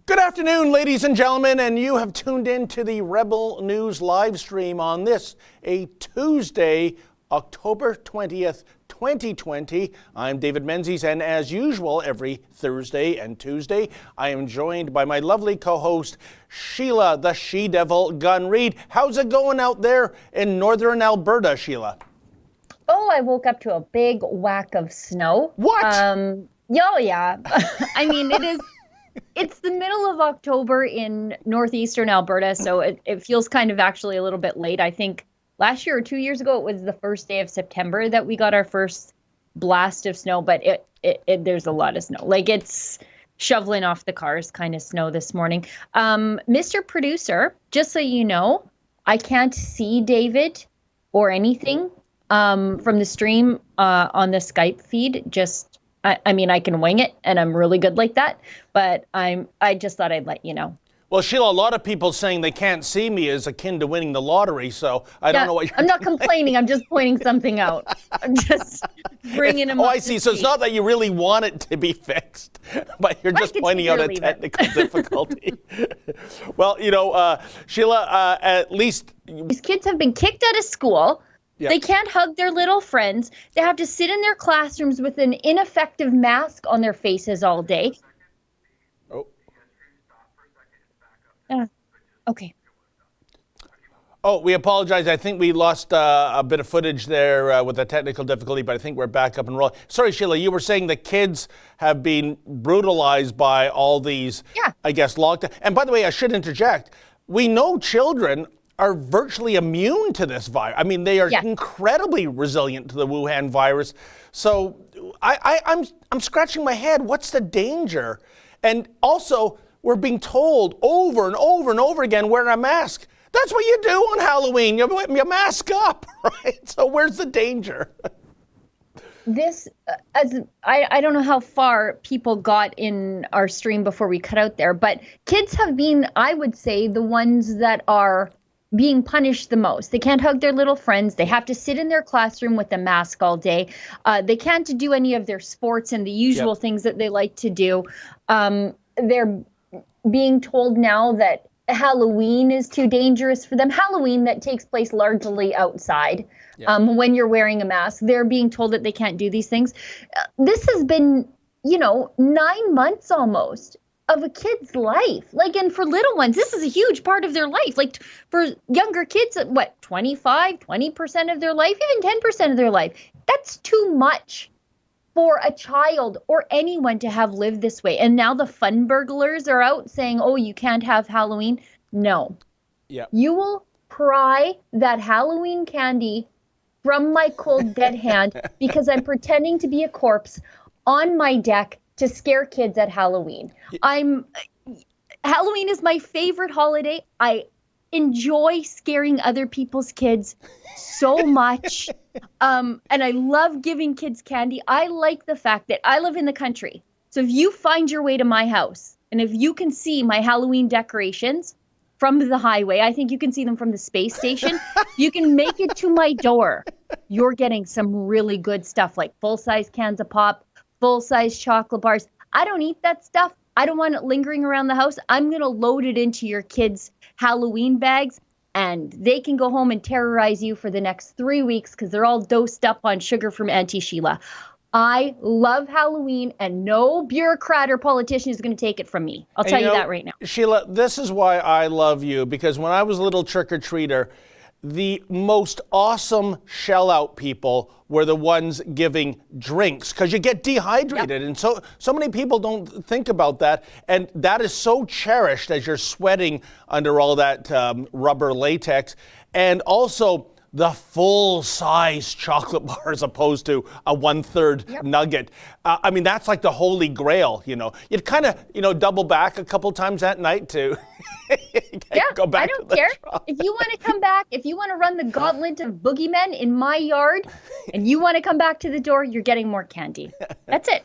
Good afternoon, ladies and gentlemen, and you have tuned in to the Rebel News live stream on this, a Tuesday, October 20th, 2020. I'm David Menzies, and as usual, every Thursday and Tuesday, I am joined by my lovely co-host, Sheila, the She-Devil Gun Reid. How's it going out there in northern Alberta, Sheila? Oh, I woke up to a big whack of snow. What? Yeah. I mean, it's the middle of October in northeastern Alberta, so it feels kind of actually a little bit late. I think last year or 2 years ago, it was the first day of September that we got our first blast of snow, but there's a lot of snow. Like, it's shoveling off the cars kind of snow this morning. Mr. Producer, just so you know, I can't see David or anything from the stream on the Skype feed. I mean, I can wing it, and I'm really good like that, but I just thought I'd let you know. Well, Sheila, a lot of people saying they can't see me is akin to winning the lottery, so I don't know what you're I'm not complaining. I'm just pointing something out. I'm just bringing them up. Oh, I see. So it's not that you really want it to be fixed, but you're just pointing out a technical difficulty. Well, Sheila, at least... These kids have been kicked out of school. Yep. They can't hug their little friends. They have to sit in their classrooms with an ineffective mask on their faces all day. Oh. Okay. Oh, we apologize. I think we lost a bit of footage there with a technical difficulty, but I think we're back up and rolling. Sorry, Sheila, you were saying the kids have been brutalized by all these, I guess, lockdown. And by the way, I should interject. We know children are virtually immune to this virus. I mean, they are incredibly resilient to the Wuhan virus. So I'm scratching my head. What's the danger? And also, we're being told over and over and over again, wear a mask. That's what you do on Halloween. You mask up, right? So where's the danger? I don't know how far people got in our stream before we cut out there, but kids have been, I would say, the ones that are being punished the most. They can't hug their little friends. They have to sit in their classroom with a mask all day. They can't do any of their sports and the usual things that they like to do. They're being told now that Halloween is too dangerous for them. Halloween that takes place largely outside when you're wearing a mask. They're being told that they can't do these things. This has been, 9 months almost of a kid's life. Like, and for little ones, this is a huge part of their life. Like, for younger kids, 20% of their life, even 10% of their life. That's too much for a child or anyone to have lived this way. And now the fun burglars are out saying, oh, you can't have Halloween. No. Yeah. You will pry that Halloween candy from my cold dead hand because I'm pretending to be a corpse on my deck to scare kids at Halloween. Halloween is my favorite holiday. I enjoy scaring other people's kids so much. And I love giving kids candy. I like the fact that I live in the country. So if you find your way to my house and if you can see my Halloween decorations from the highway, I think you can see them from the space station. You can make it to my door. You're getting some really good stuff like full-size cans of pop, full-size chocolate bars. I don't eat that stuff. I don't want it lingering around the house. I'm going to load it into your kids' Halloween bags, and they can go home and terrorize you for the next 3 weeks because they're all dosed up on sugar from Auntie Sheila. I love Halloween, and no bureaucrat or politician is going to take it from me. I'll tell you that right now. Sheila, this is why I love you, because when I was a little trick-or-treater, the most awesome shell-out people were the ones giving drinks because you get dehydrated. And so many people don't think about that. And that is so cherished as you're sweating under all that rubber latex. And also the full-size chocolate bar as opposed to a 1/3 nugget. I mean, that's like the holy grail, You'd kind of, double back a couple times at night to go back. I don't care. If you want to come back, if you want to run the gauntlet of boogeymen in my yard and you want to come back to the door, you're getting more candy. That's it.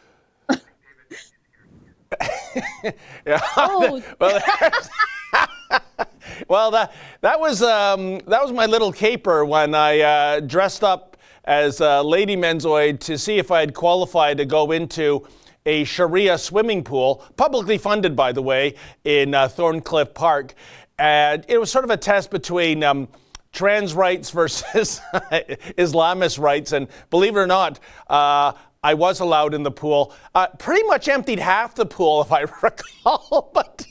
Well, that was my little caper when I dressed up as Lady Menzoid to see if I'd qualified to go into a Sharia swimming pool, publicly funded, by the way, in Thorncliffe Park. And it was sort of a test between trans rights versus Islamist rights. And believe it or not, I was allowed in the pool. Pretty much emptied half the pool, if I recall. But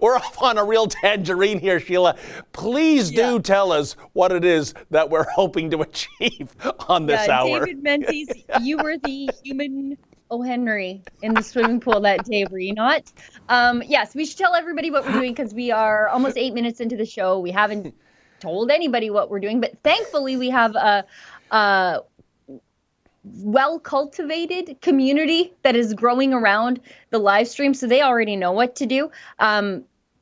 we're off on a real tangerine here, Sheila. Please do tell us what it is that we're hoping to achieve on this hour. David Menzies, you were the human O. Henry in the swimming pool that day, were you not? Yes, we should tell everybody what we're doing because we are almost 8 minutes into the show. We haven't told anybody what we're doing, but thankfully we have a well-cultivated community that is growing around the live stream, so they already know what to do.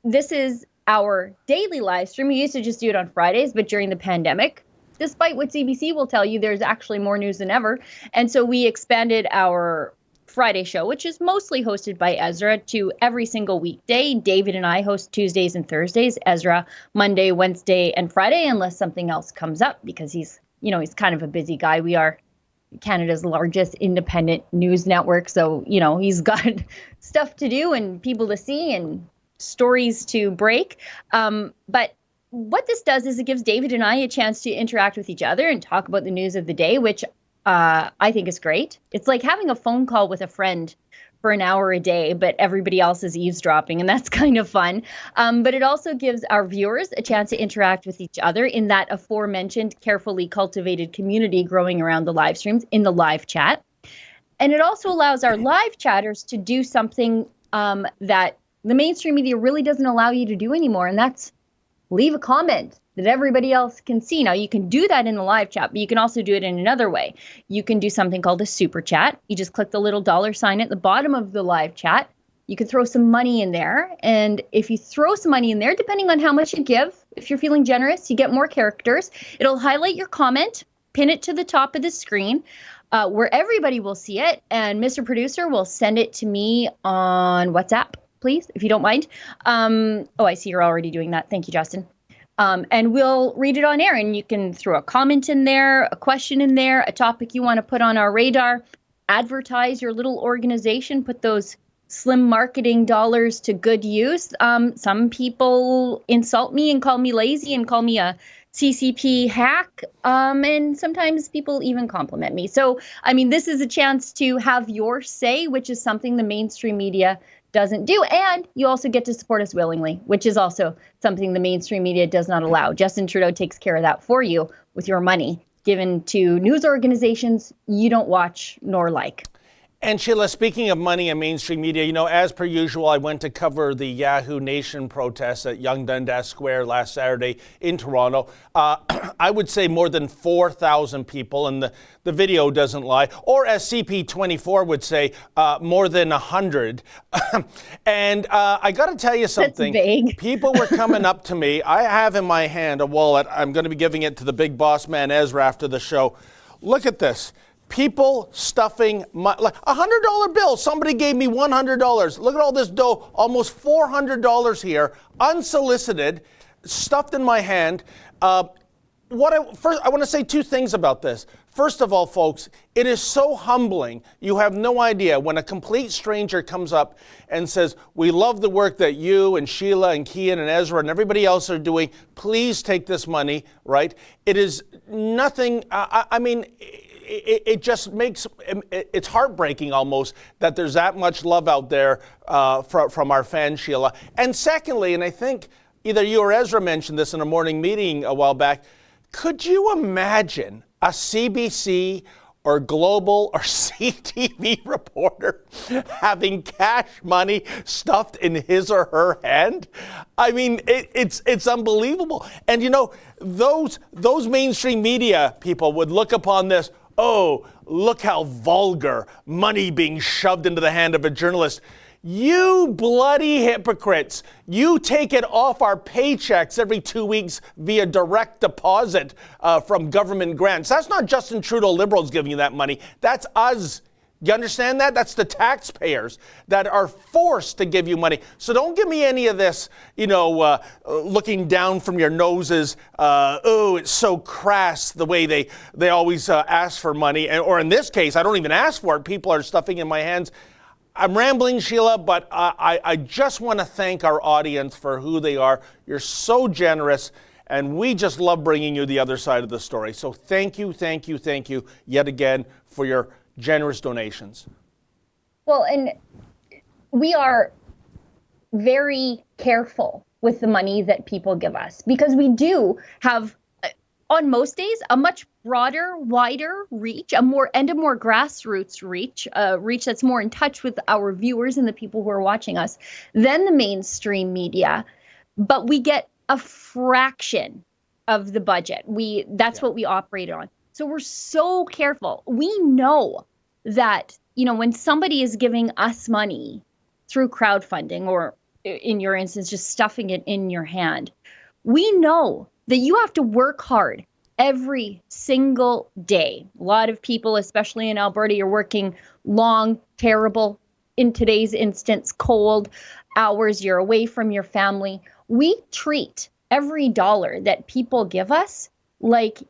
This is our daily live stream. We used to just do it on Fridays, but during the pandemic, despite what CBC will tell you, there's actually more news than ever. And so we expanded our Friday show, which is mostly hosted by Ezra, to every single weekday. David and I host Tuesdays and Thursdays, Ezra Monday, Wednesday, and Friday, unless something else comes up, because he's kind of a busy guy. We are Canada's largest independent news network. So, he's got stuff to do and people to see and stories to break. But what this does is it gives David and I a chance to interact with each other and talk about the news of the day, which I think is great. It's like having a phone call with a friend for an hour a day, but everybody else is eavesdropping, and that's kind of fun. But it also gives our viewers a chance to interact with each other in that aforementioned, carefully cultivated community growing around the live streams in the live chat. And it also allows our live chatters to do something that the mainstream media really doesn't allow you to do anymore, and that's leave a comment that everybody else can see. Now, you can do that in the live chat, but you can also do it in another way. You can do something called a super chat. You just click the little $sign at the bottom of the live chat. You can throw some money in there. And if you throw some money in there, depending on how much you give, if you're feeling generous, you get more characters. It'll highlight your comment, pin it to the top of the screen, where everybody will see it. And Mr. Producer will send it to me on WhatsApp, please, if you don't mind. I see you're already doing that. Thank you, Justin. And we'll read it on air, and you can throw a comment in there, a question in there, a topic you want to put on our radar, advertise your little organization, put those slim marketing dollars to good use. Some people insult me and call me lazy and call me a CCP hack. And sometimes people even compliment me. So, this is a chance to have your say, which is something the mainstream media doesn't do. And you also get to support us willingly, which is also something the mainstream media does not allow. Justin Trudeau takes care of that for you with your money given to news organizations you don't watch nor like. And Sheila, speaking of money and mainstream media, as per usual, I went to cover the Yahoo Nation protests at Yonge Dundas Square last Saturday in Toronto. I would say more than 4,000 people, and the video doesn't lie. Or as CP24 would say, more than 100. And I got to tell you something. That's vague. People were coming up to me. I have in my hand a wallet. I'm going to be giving it to the big boss man, Ezra, after the show. Look at this. People stuffing like $100 bill. Somebody gave me $100. Look at all this dough, almost $400 here, unsolicited, stuffed in my hand. First, I want to say two things about this. First of all, folks, it is so humbling. You have no idea when a complete stranger comes up and says, "We love the work that you and Sheila and Kian and Ezra and everybody else are doing. Please take this money," right? It is nothing. It just makes it's heartbreaking almost that there's that much love out there from our fans, Sheila. And secondly, and I think either you or Ezra mentioned this in a morning meeting a while back, could you imagine a CBC or Global or CTV reporter having cash money stuffed in his or her hand? It's unbelievable. And those mainstream media people would look upon this, oh, look how vulgar, money being shoved into the hand of a journalist. You bloody hypocrites. You take it off our paychecks every 2 weeks via direct deposit from government grants. That's not Justin Trudeau Liberals giving you that money. That's us Do you understand that? That's the taxpayers that are forced to give you money. So don't give me any of this, looking down from your noses. Oh, it's so crass the way they always ask for money. Or in this case, I don't even ask for it. People are stuffing in my hands. I'm rambling, Sheila, but I just want to thank our audience for who they are. You're so generous, and we just love bringing you the other side of the story. So thank you yet again for your generous donations. Well, and we are very careful with the money that people give us because we do have, on most days, a much broader, wider reach, a more grassroots reach, a reach that's more in touch with our viewers and the people who are watching us than the mainstream media. But we get a fraction of the budget. That's what we operate on. So we're so careful. We know that, when somebody is giving us money through crowdfunding, or in your instance, just stuffing it in your hand, we know that you have to work hard every single day. A lot of people, especially in Alberta, are working long, terrible, in today's instance, cold hours. You're away from your family. We treat every dollar that people give us like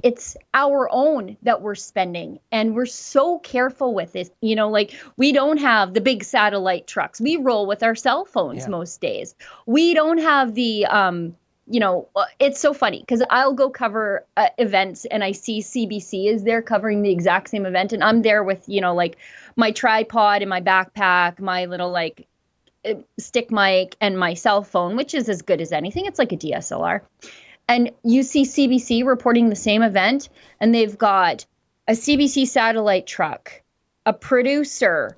it's our own that we're spending. And we're so careful with this. We don't have the big satellite trucks. We roll with our cell phones most days. We don't have the, it's so funny because I'll go cover events and I see CBC is there covering the exact same event. And I'm there with, my tripod in my backpack, my little stick mic and my cell phone, which is as good as anything. It's like a DSLR. And you see CBC reporting the same event, and they've got a CBC satellite truck, a producer,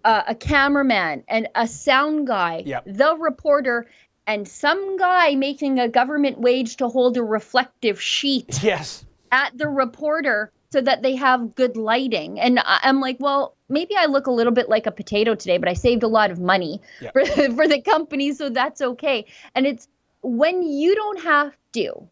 a cameraman, and a sound guy, the reporter, and some guy making a government wage to hold a reflective sheet at the reporter so that they have good lighting. And I'm like, well, maybe I look a little bit like a potato today, but I saved a lot of money for the company, so that's okay. And it's when you don't have to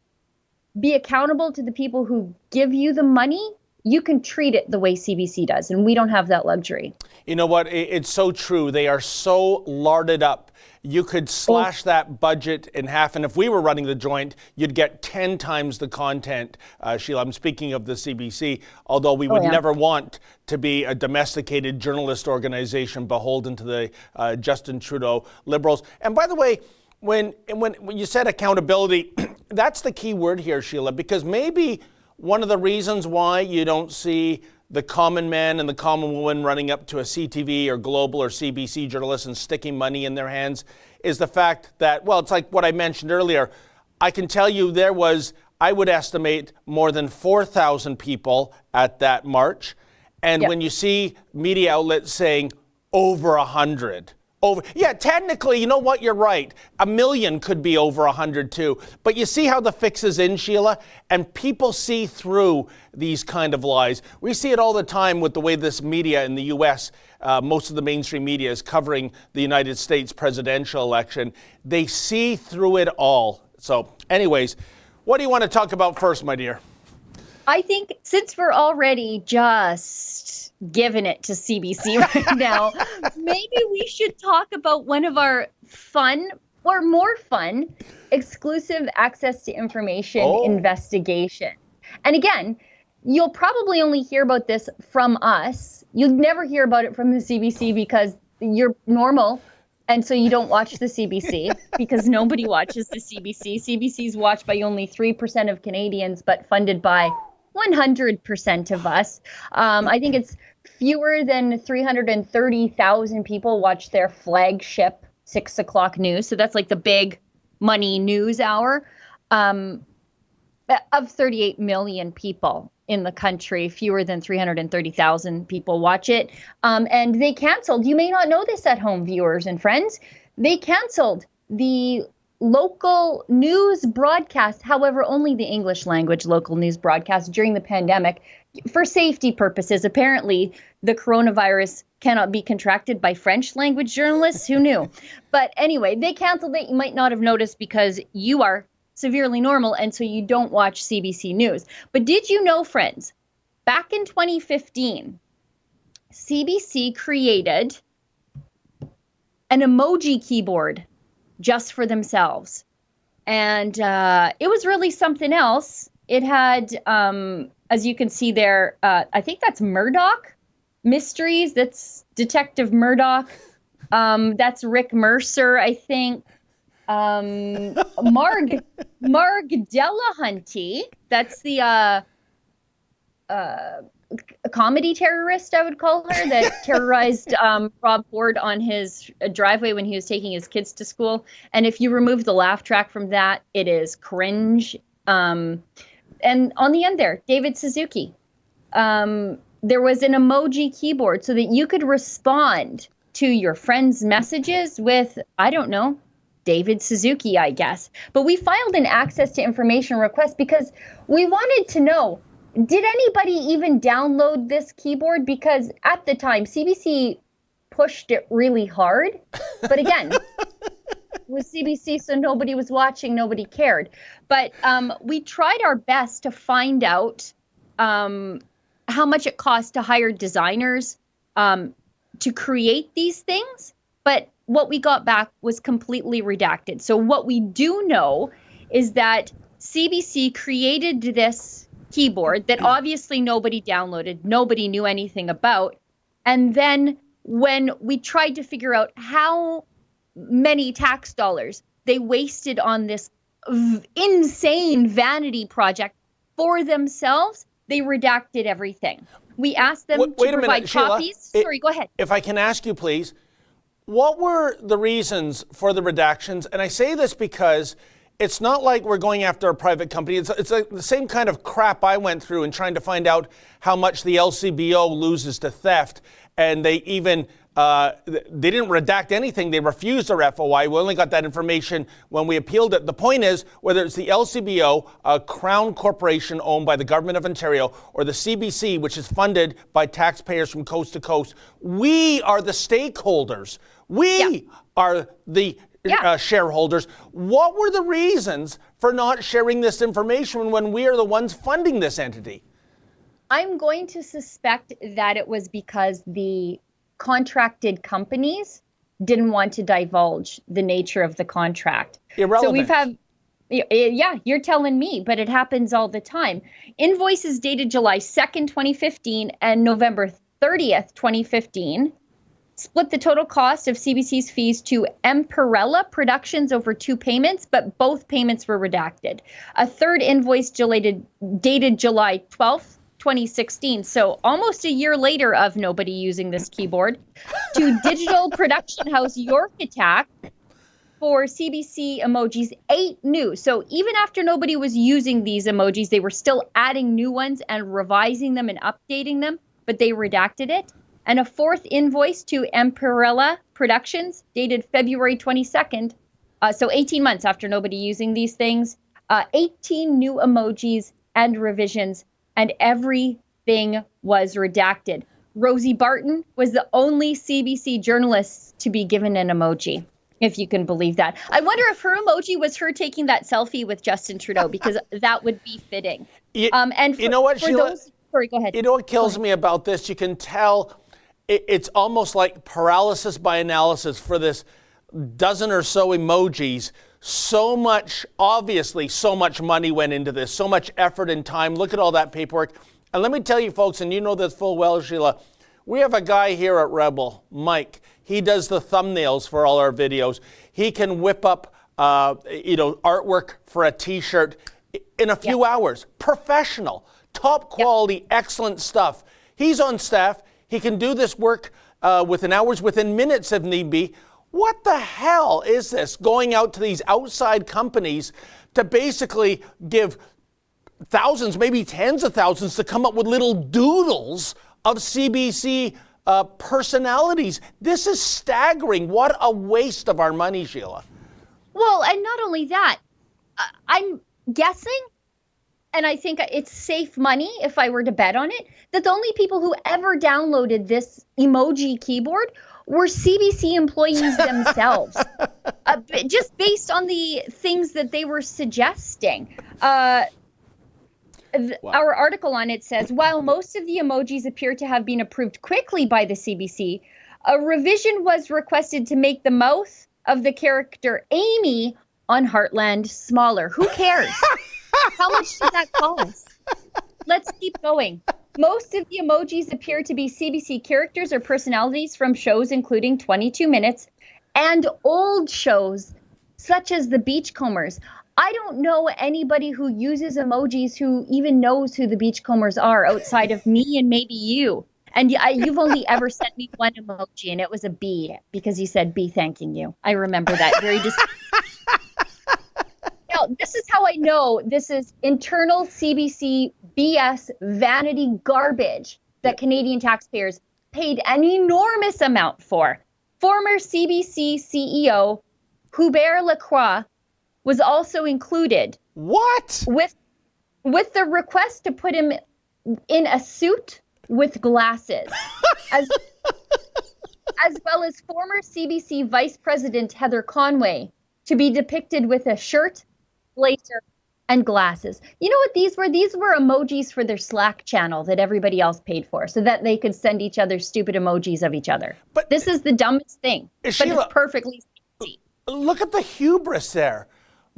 be accountable to the people who give you the money, you can treat it the way CBC does, and we don't have that luxury. You know what? It's so true. They are so larded up. You could slash that budget in half, and if we were running the joint, you'd get 10 times the content, Sheila. I'm speaking of the CBC, although we would never want to be a domesticated journalist organization beholden to the Justin Trudeau Liberals. And by the way, when you said accountability, that's the key word here, Sheila, because maybe one of the reasons why you don't see the common man and the common woman running up to a CTV or Global or CBC journalist and sticking money in their hands is the fact that, well, it's like what I mentioned earlier. I can tell you there was, I would estimate, more than 4,000 people at that march. And when you see media outlets saying over 100, technically, you know what? You're right. 1 million could be over 100 too. But you see how the fix is in, Sheila? And people see through these kind of lies. We see it all the time with the way this media in the U.S., most of the mainstream media is covering the United States presidential election. They see through it all. So anyways, what do you want to talk about first, my dear? I think since we're already just giving it to CBC right now, maybe we should talk about one of our fun, or more fun, exclusive access to information investigation. And again, you'll probably only hear about this from us. You'll never hear about it from the CBC because you're normal. And so you don't watch the CBC because nobody watches the CBC. CBC is watched by only 3% of Canadians, but funded by 100% of us. I think it's fewer than 330,000 people watch their flagship 6 o'clock news. So that's like the big money news hour. Of 38 million people in the country, fewer than 330,000 people watch it. And they canceled, you may not know this at home, viewers and friends, they canceled the local news broadcast, however, only the English language local news broadcast during the pandemic for safety purposes. Apparently, the coronavirus cannot be contracted by French language journalists. Who knew? But anyway, they canceled it. You might not have noticed because you are severely normal and so you don't watch CBC News. But did you know, friends, back in 2015, CBC created an emoji keyboard just for themselves. And it was really something else. It had, as you can see there, I think that's Murdoch Mysteries. That's Detective Murdoch. That's Rick Mercer, I think. Marg Delahunty. That's the a comedy terrorist, I would call her, that terrorized Rob Ford on his driveway when he was taking his kids to school. And if you remove the laugh track from that, it is cringe. And on the end there, David Suzuki. There was an emoji keyboard so that you could respond to your friends' messages with, I don't know, David Suzuki, I guess. But we filed an access to information request because we wanted to know, did anybody even download this keyboard? Because at the time, CBC pushed it really hard. But again, it was CBC, so nobody was watching, nobody cared. But we tried our best to find out how much it cost to hire designers to create these things. But what we got back was completely redacted. So what we do know is that CBC created this keyboard that obviously nobody downloaded, nobody knew anything about. And then when we tried to figure out how many tax dollars they wasted on this insane vanity project for themselves, they redacted everything. We asked them to provide copies. Sheila, Sorry, go ahead. If I can ask you, please, what were the reasons for the redactions? And I say this because it's not like we're going after a private company. It's like the same kind of crap I went through in trying to find out how much the LCBO loses to theft. And they even, they didn't redact anything. They refused our FOI. We only got that information when we appealed it. The point is, whether it's the LCBO, a crown corporation owned by the government of Ontario, or the CBC, which is funded by taxpayers from coast to coast, we are the stakeholders. We are the shareholders. What were the reasons for not sharing this information when we are the ones funding this entity? I'm going to suspect that it was because the contracted companies didn't want to divulge the nature of the contract. Irrelevant. So we've had, you're telling me, but it happens all the time. Invoices dated July 2nd, 2015 and November 30th, 2015 split the total cost of CBC's fees to Emperella Productions over 2 payments, but both payments were redacted. A third invoice dated July 12th, 2016, so almost a year later of nobody using this keyboard, to digital production house York Attack for CBC emojis, 8 new. So even after nobody was using these emojis, they were still adding new ones and revising them and updating them, but they redacted it. And a fourth invoice to Emperella Productions dated February 22nd, so 18 months after nobody using these things, 18 new emojis and revisions, and everything was redacted. Rosie Barton was the only CBC journalist to be given an emoji, if you can believe that. I wonder if her emoji was her taking that selfie with Justin Trudeau, because that would be fitting. You know what, Sheila? Sorry, go ahead. You know what kills me about this? You can tell it's almost like paralysis by analysis for this dozen or so emojis. So much, obviously, so much money went into this, so much effort and time. Look at all that paperwork. And let me tell you, folks, and you know this full well, Sheila, we have a guy here at Rebel, Mike. He does the thumbnails for all our videos. He can whip up, artwork for a T-shirt in a few hours. Professional, top quality, excellent stuff. He's on staff. He can do this work within hours, within minutes if need be. What the hell is this, going out to these outside companies to basically give thousands, maybe tens of thousands, to come up with little doodles of CBC personalities? This is staggering. What a waste of our money, Sheila. Well, and not only that, I'm guessing, and I think it's safe money if I were to bet on it, that the only people who ever downloaded this emoji keyboard were CBC employees themselves, just based on the things that they were suggesting. Wow. Our article on it says, while most of the emojis appear to have been approved quickly by the CBC, a revision was requested to make the mouth of the character Amy on Heartland smaller. Who cares? How much did that cost? Let's keep going. Most of the emojis appear to be CBC characters or personalities from shows including 22 Minutes and old shows such as The Beachcombers. I don't know anybody who uses emojis who even knows who the Beachcombers are outside of me and maybe you. And you've only ever sent me one emoji, and it was a bee because you said bee thanking you. I remember that very distinctly. Now, this is how I know this is internal CBC BS vanity garbage that Canadian taxpayers paid an enormous amount for. Former CBC CEO Hubert Lacroix was also included. What? With the request to put him in a suit with glasses, as well as former CBC Vice President Heather Conway to be depicted with a shirt, blazer, and glasses. You know what these were? These were emojis for their Slack channel that everybody else paid for so that they could send each other stupid emojis of each other. But this is the dumbest thing. Sheila, but it's perfectly easy. Look at the hubris there.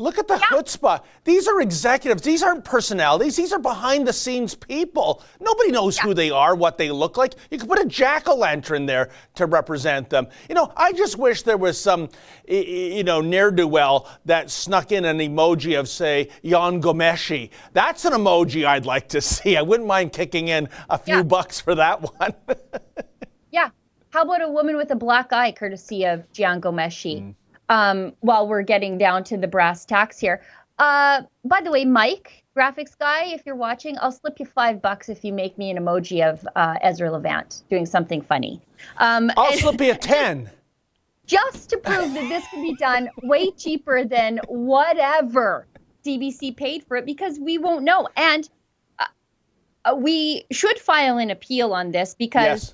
Look at the chutzpah. These are executives. These aren't personalities. These are behind-the-scenes people. Nobody knows who they are, what they look like. You could put a jack-o'-lantern there to represent them. You know, I just wish there was some, ne'er-do-well that snuck in an emoji of, say, Jan Gomeshi. That's an emoji I'd like to see. I wouldn't mind kicking in a few bucks for that one. Yeah. How about a woman with a black eye, courtesy of Jan Gomeshi? While we're getting down to the brass tacks here. By the way, Mike, graphics guy, if you're watching, I'll slip you $5 if you make me an emoji of Ezra Levant doing something funny. I'll slip you a 10. Just to prove that this can be done way cheaper than whatever CBC paid for it, because we won't know. And we should file an appeal on this, because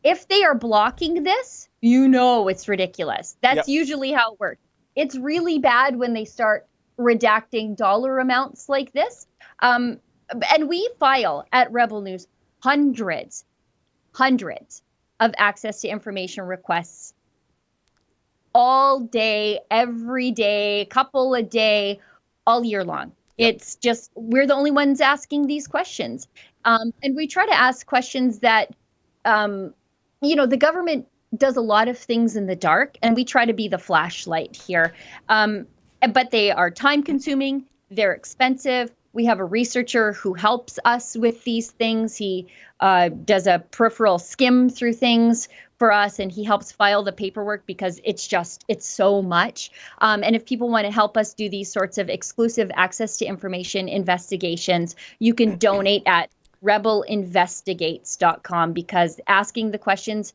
if they are blocking this, it's ridiculous. That's usually how it works. It's really bad when they start redacting dollar amounts like this. And we file at Rebel News hundreds of access to information requests all day, every day, couple a day, all year long. It's just, we're the only ones asking these questions. And we try to ask questions that, the government does a lot of things in the dark, and we try to be the flashlight here. But they are time consuming, they're expensive. We have a researcher who helps us with these things. He does a peripheral skim through things for us, and he helps file the paperwork because it's so much. And if people want to help us do these sorts of exclusive access to information investigations, you can donate at rebelinvestigates.com, because asking the questions,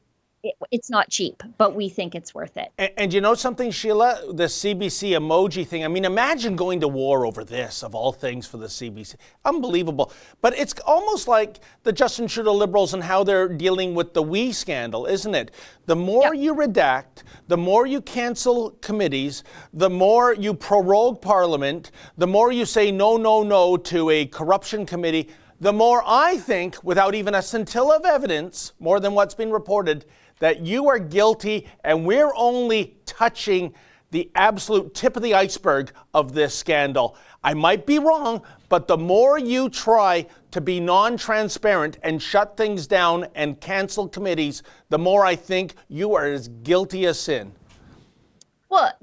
it's not cheap, but we think it's worth it. And you know something, Sheila? The CBC emoji thing. I mean, imagine going to war over this, of all things, for the CBC. Unbelievable. But it's almost like the Justin Trudeau Liberals and how they're dealing with the We scandal, isn't it? The more you redact, the more you cancel committees, the more you prorogue Parliament, the more you say no to a corruption committee, the more I think, without even a scintilla of evidence, more than what's been reported, that you are guilty, and we're only touching the absolute tip of the iceberg of this scandal. I might be wrong, but the more you try to be non-transparent and shut things down and cancel committees, the more I think you are as guilty as sin. Well,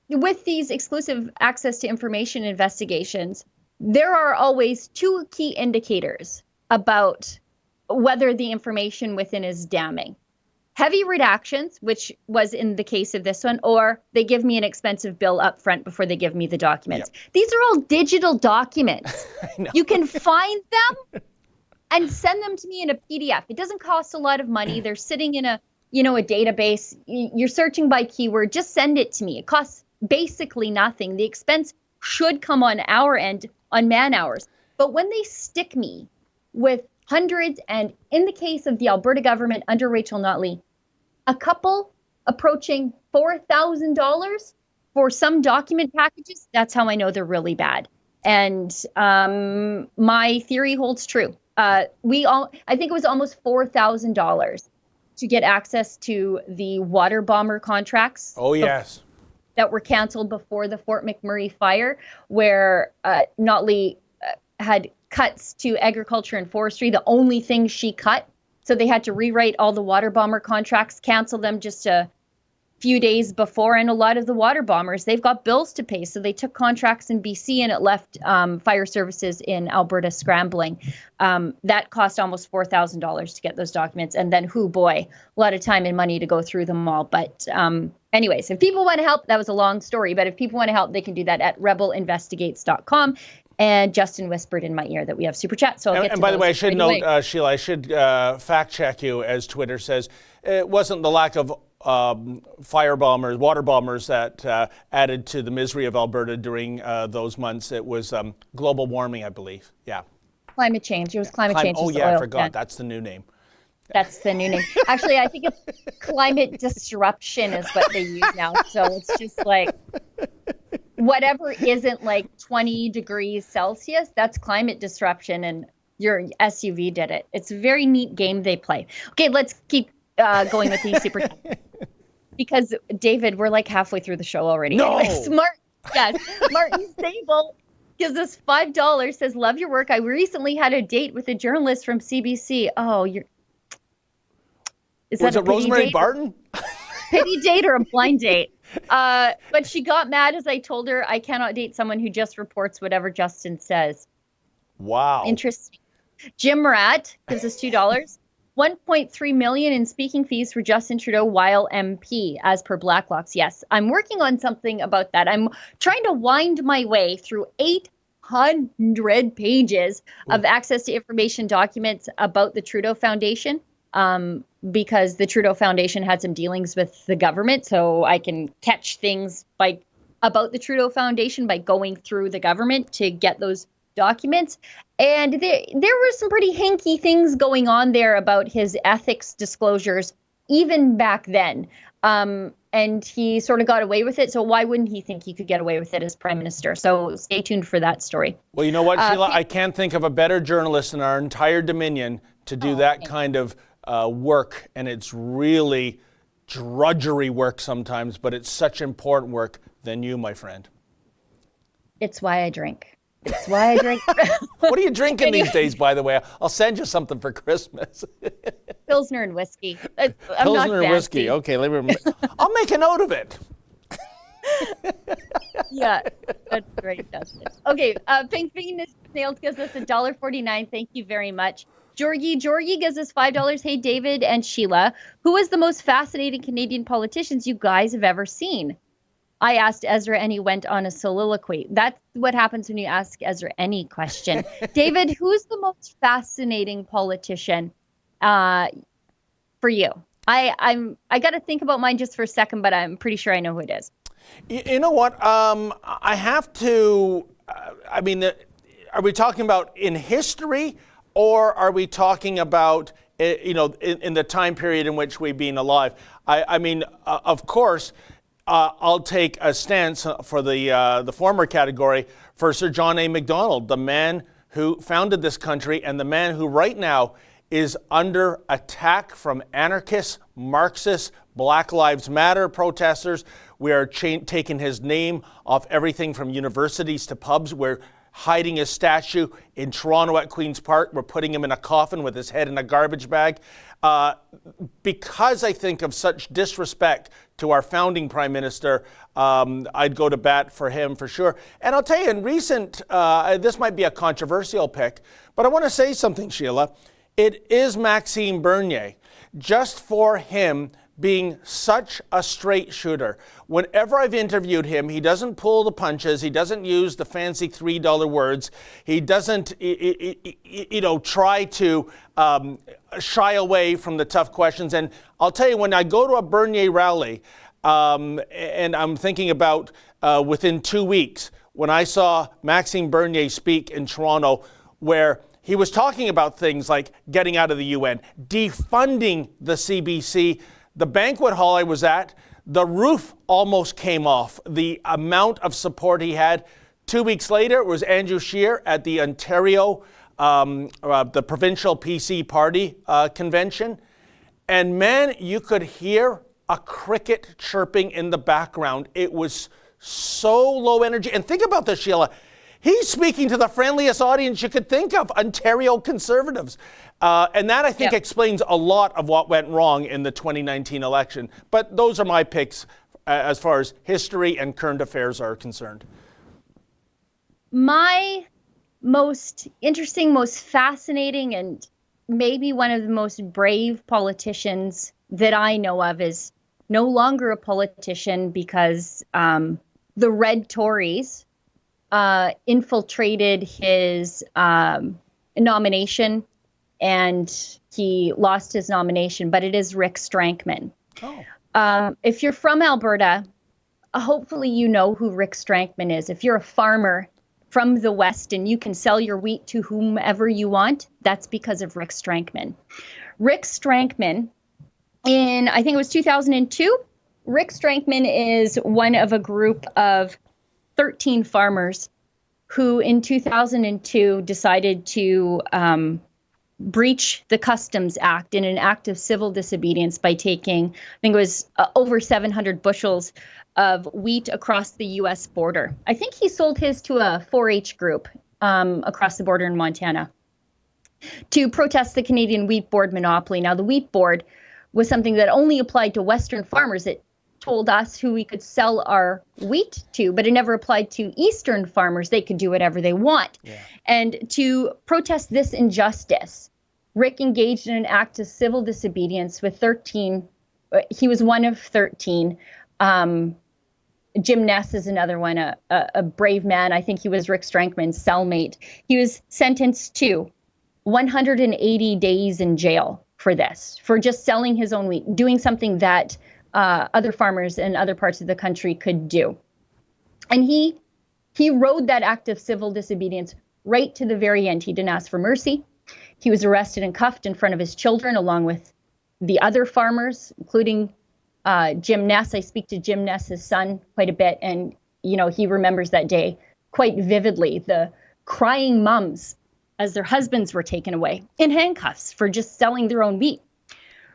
with these exclusive access to information investigations, there are always two key indicators about whether the information within is damning. Heavy redactions, which was in the case of this one, or they give me an expensive bill up front before they give me the documents. These are all digital documents. You can find them and send them to me in a PDF. It doesn't cost a lot of money. They're sitting in a database. You're searching by keyword. Just send it to me. It costs basically nothing. The expense should come on our end, on man hours. But when they stick me with hundreds, and in the case of the Alberta government under Rachel Notley, a couple approaching $4,000 for some document packages, that's how I know they're really bad. And my theory holds true. I think it was almost $4,000 to get access to the water bomber contracts. Oh, yes. That were canceled before the Fort McMurray fire, where Notley had cuts to agriculture and forestry, the only thing she cut. So they had to rewrite all the water bomber contracts, cancel them just a few days before. And a lot of the water bombers, they've got bills to pay. So they took contracts in BC, and it left fire services in Alberta scrambling. That cost almost $4,000 to get those documents. And then, a lot of time and money to go through them all. But anyways, if people want to help, that was a long story. But if people want to help, they can do that at rebelinvestigates.com. And Justin whispered in my ear that we have super chat. So I'll get to and by the way, I should right note, Sheila, I should fact check you, as Twitter says. It wasn't the lack of water bombers that added to the misery of Alberta during those months. It was global warming, I believe. Yeah. Climate change. It was climate change. Oh, yeah, I forgot. That's the new name. That's the new name. Actually, I think it's climate disruption is what they use now. So it's just like whatever isn't like 20 degrees Celsius, that's climate disruption, and your SUV did it. It's a very neat game they play. Okay, let's keep going with these super chats. Because, David, we're like halfway through the show already. No! Anyways, Martin Sable gives us $5, says, love your work. I recently had a date with a journalist from CBC. Oh, is Was that it Rosemary Barton? Pity date or a blind date? But she got mad as I told her I cannot date someone who just reports whatever Justin says. Wow. Interesting. Jim Rat gives us $2. 1.3 million in speaking fees for Justin Trudeau while MP, as per Blacklock's. Yes, I'm working on something about that. I'm trying to wind my way through 800 pages of access to information documents about the Trudeau Foundation, because the Trudeau Foundation had some dealings with the government, so I can catch things about the Trudeau Foundation by going through the government to get those documents. And there were some pretty hinky things going on there about his ethics disclosures, even back then. And he sort of got away with it. So why wouldn't he think he could get away with it as prime minister? So stay tuned for that story. Well, you know what, Sheila? I can't think of a better journalist in our entire Dominion to do that kind of work. And it's really drudgery work sometimes, but it's such important work than you, my friend. It's why I drink. It's why I drink. What are you drinking these days, by the way? I'll send you something for Christmas. Pilsner and whiskey. I'm Pilsner not and whiskey. Okay, I'll make a note of it. Yeah, that's great, Justin. Okay, Pink Venus Snails gives us $1.49. Thank you very much. Georgie gives us $5. Hey, David and Sheila, who is the most fascinating Canadian politicians you guys have ever seen? I asked Ezra and he went on a soliloquy. That's what happens when you ask Ezra any question. David, who's the most fascinating politician for you? I got to think about mine just for a second, but I'm pretty sure I know who it is. You know what? I have to, are we talking about in history, or are we talking about, in the time period in which we've been alive? Of course, I'll take a stance for the former category for Sir John A. Macdonald, the man who founded this country and the man who right now is under attack from anarchists, Marxists, Black Lives Matter protesters. We are taking his name off everything from universities to pubs. We're hiding his statue in Toronto at Queen's Park. We're putting him in a coffin with his head in a garbage bag. Because I think of such disrespect to our founding prime minister, I'd go to bat for him for sure. And I'll tell you, in recent, this might be a controversial pick, but I want to say something, Sheila. It is Maxime Bernier, just for him being such a straight shooter. Whenever I've interviewed him, he doesn't pull the punches. He doesn't use the fancy $3 words. He doesn't, try to shy away from the tough questions. And I'll tell you, when I go to a Bernier rally, and I'm thinking about within 2 weeks, when I saw Maxime Bernier speak in Toronto, where he was talking about things like getting out of the UN, defunding the CBC. The banquet hall I was at, the roof almost came off. The amount of support he had. 2 weeks later, it was Andrew Scheer at the Ontario, the provincial PC party convention. And man, you could hear a cricket chirping in the background. It was so low energy. And think about this, Sheila. He's speaking to the friendliest audience you could think of, Ontario Conservatives. And that, I think, explains a lot of what went wrong in the 2019 election. But those are my picks as far as history and current affairs are concerned. My most interesting, most fascinating, and maybe one of the most brave politicians that I know of is no longer a politician because the Red Tories infiltrated his nomination, and he lost his nomination, but it is Rick Strankman. If you're from Alberta, hopefully you know who Rick Strankman is. If you're a farmer from the West and you can sell your wheat to whomever you want, that's because of Rick Strankman. Rick Strankman, in I think it was 2002, Rick Strankman is one of a group of 13 farmers who in 2002 decided to breach the Customs Act in an act of civil disobedience by taking, I think it was over 700 bushels of wheat across the U.S. border. I think he sold his to a 4-H group across the border in Montana to protest the Canadian Wheat Board monopoly. Now, the Wheat Board was something that only applied to Western farmers. It told us who we could sell our wheat to, but it never applied to Eastern farmers. They could do whatever they want. And to protest this injustice, Rick engaged in an act of civil disobedience with 13. He was one of 13. Jim Ness is another one, a brave man. I think he was Rick Strankman's cellmate. He was sentenced to 180 days in jail for this, for just selling his own wheat, doing something that other farmers in other parts of the country could do. And he rode that act of civil disobedience right to the very end. He didn't ask for mercy. He was arrested and cuffed in front of his children, along with the other farmers, including Jim Ness. I speak to Jim Ness's son quite a bit, and he remembers that day quite vividly. The crying mums as their husbands were taken away in handcuffs for just selling their own wheat.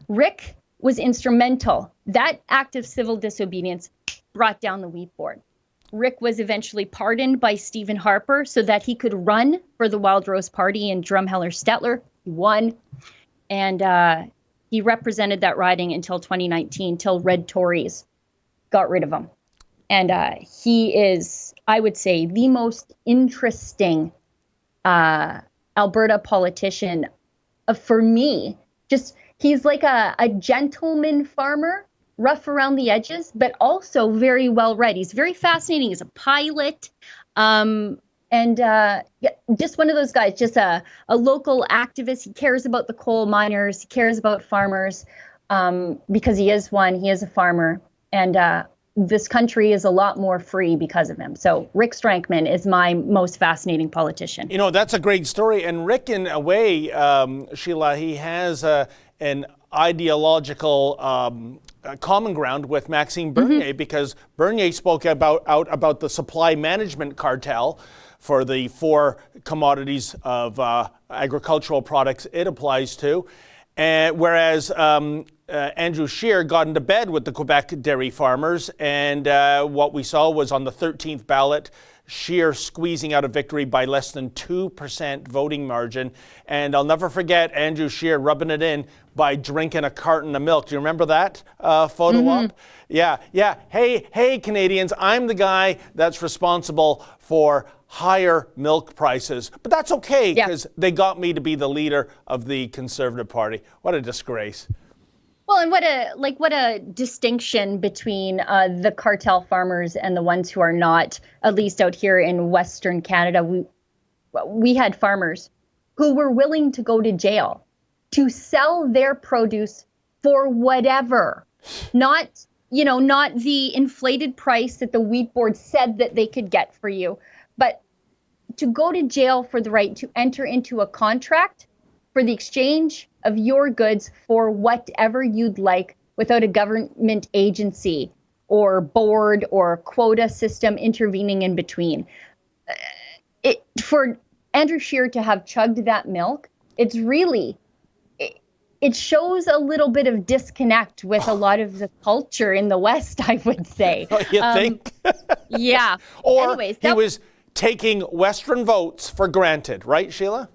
Rick was instrumental. That act of civil disobedience brought down the Wheat Board. Rick was eventually pardoned by Stephen Harper so that he could run for the Wild Rose Party in Drumheller-Stettler. He won, and he represented that riding until 2019, till Red Tories got rid of him. And he is, I would say, the most interesting Alberta politician for me. Just, he's like a gentleman farmer, rough around the edges, but also very well read. He's very fascinating. He's a pilot. Just one of those guys, just a local activist. He cares about the coal miners. He cares about farmers because he is one. He is a farmer. And this country is a lot more free because of him. So Rick Strankman is my most fascinating politician. That's a great story. And Rick, in a way, Sheila, he has an ideological common ground with Maxime Bernier, because Bernier spoke out about the supply management cartel for the 4 commodities of agricultural products it applies to. Whereas Andrew Scheer got into bed with the Quebec dairy farmers, and what we saw was on the 13th ballot, Scheer squeezing out a victory by less than 2% voting margin. And I'll never forget Andrew Scheer rubbing it in by drinking a carton of milk. Do you remember that photo op? Yeah. Hey, Canadians, I'm the guy that's responsible for higher milk prices. But that's okay, because they got me to be the leader of the Conservative Party. What a disgrace. Well, and what a distinction between the cartel farmers and the ones who are not, at least out here in Western Canada. We had farmers who were willing to go to jail to sell their produce for whatever, not the inflated price that the Wheat Board said that they could get for you, but to go to jail for the right to enter into a contract for the exchange of your goods for whatever you'd like without a government agency or board or quota system intervening in between. for Andrew Scheer to have chugged that milk, it's really, it shows a little bit of disconnect with a lot of the culture in the West, I would say. You think? Yeah. Or Anyways, he was taking Western votes for granted, right, Sheila?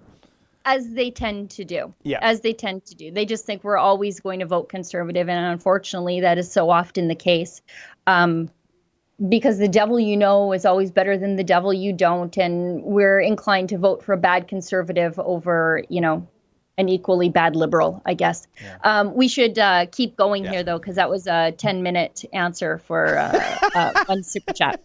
as they tend to do. Yeah. As they tend to do. They just think we're always going to vote conservative. And unfortunately, that is so often the case. Because the devil you know is always better than the devil you don't. And we're inclined to vote for a bad conservative over, an equally bad liberal, I guess. Yeah. We should keep going here, though, because that was a 10-minute answer for one super chat.